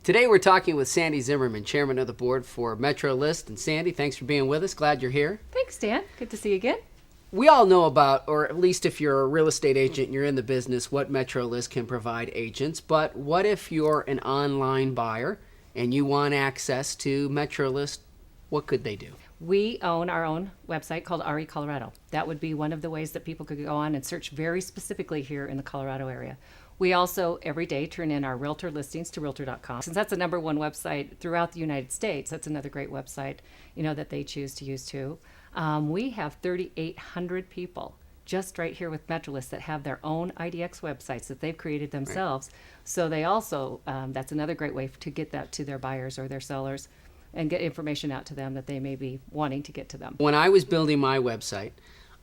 Today we're talking with Sandi Zimmerman, Chairman of the Board for Metrolist. And Sandi, thanks for being with us. Glad you're here. Thanks, Dan. Good to see you again. We all know about, or at least if you're a real estate agent and you're in the business, what Metrolist can provide agents. But what if you're an online buyer and you want access to Metrolist? What could they do? We own our own website called ReColorado. That would be one of the ways that people could go on and search very specifically here in the Colorado area. We also, every day, turn in our realtor listings to realtor.com. Since that's the number one website throughout the United States, that's another great website, that they choose to use too. We have 3,800 people just right here with Metrolist that have their own IDX websites that they've created themselves. Right. So they also, that's another great way to get that to their buyers or their sellers and get information out to them that they may be wanting to get to them. When I was building my website,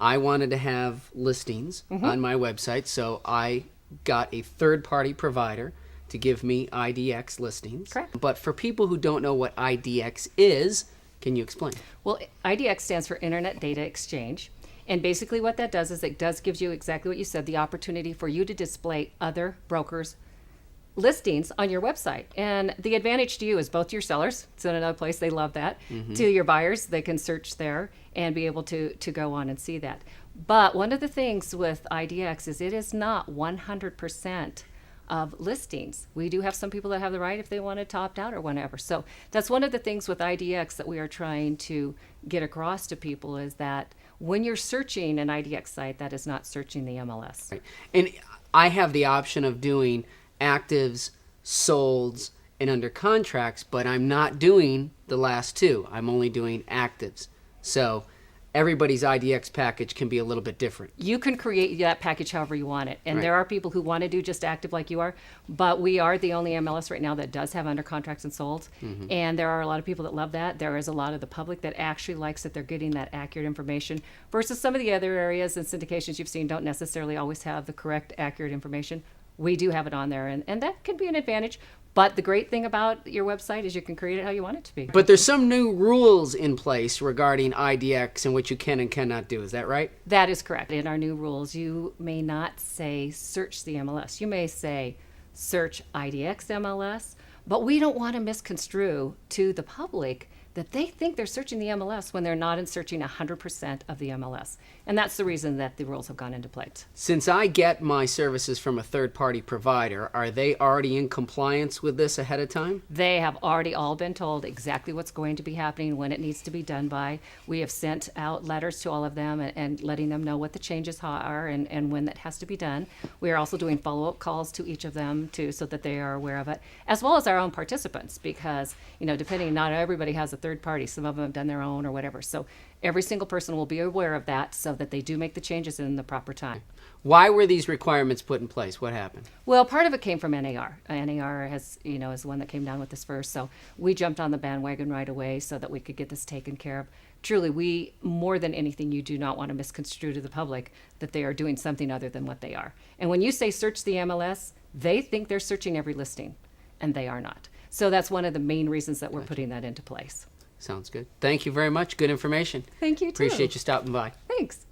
I wanted to have listings on my website, so I got a third-party provider to give me IDX listings. Correct. But for people who don't know what IDX is, can you explain? Well, IDX stands for Internet Data Exchange. And basically what that does is it does gives you exactly what you said, the opportunity for you to display other brokers' listings on your website. And the advantage to you is both your sellers, it's in another place, they love that, to your buyers, they can search there and be able to go on and see that. But one of the things with IDX is it is not 100% of listings. We do have some people that have the right if they wanted to opt out or whatever. So that's one of the things with IDX that we are trying to get across to people is that when you're searching an IDX site, that is not searching the MLS. Right. And I have the option of doing actives, solds, and under contracts, but I'm not doing the last two. I'm only doing actives. So everybody's IDX package can be a little bit different. You can create that package however you want it. And Right. there are people who want to do just active like you are, but we are the only MLS right now that does have under contracts and solds. And there are a lot of people that love that. There is a lot of the public that actually likes that they're getting that accurate information versus some of the other areas and syndications you've seen don't necessarily always have the correct, accurate information. We do have it on there, and that can be an advantage. But the great thing about your website is you can create it how you want it to be. But there's some new rules in place regarding IDX and what you can and cannot do. Is that right? That is correct. In our new rules, you may not say search the MLS. You may say search IDX MLS, but we don't want to misconstrue to the public that they think they're searching the MLS when they're not in searching 100% of the MLS. And that's the reason that the rules have gone into place. Since I get my services from a third-party provider, are they already in compliance with this ahead of time? They have already all been told exactly what's going to be happening, when it needs to be done by. We have sent out letters to all of them and letting them know what the changes are and when that has to be done. We are also doing follow-up calls to each of them too, so that they are aware of it, as well as our own participants, because depending, not everybody has a third party. Some of them have done their own or whatever. So every single person will be aware of that so that they do make the changes in the proper time. Why were these requirements put in place? What happened? Well, part of it came from NAR. NAR has, is the one that came down with this first. So we jumped on the bandwagon right away so that we could get this taken care of. Truly, we, more than anything, you do not want to misconstrue to the public that they are doing something other than what they are. And when you say search the MLS, they think they're searching every listing, and they are not. So that's one of the main reasons that we're putting that into place. Sounds good. Thank you very much. Good information. Thank you, too. Appreciate you stopping by. Thanks.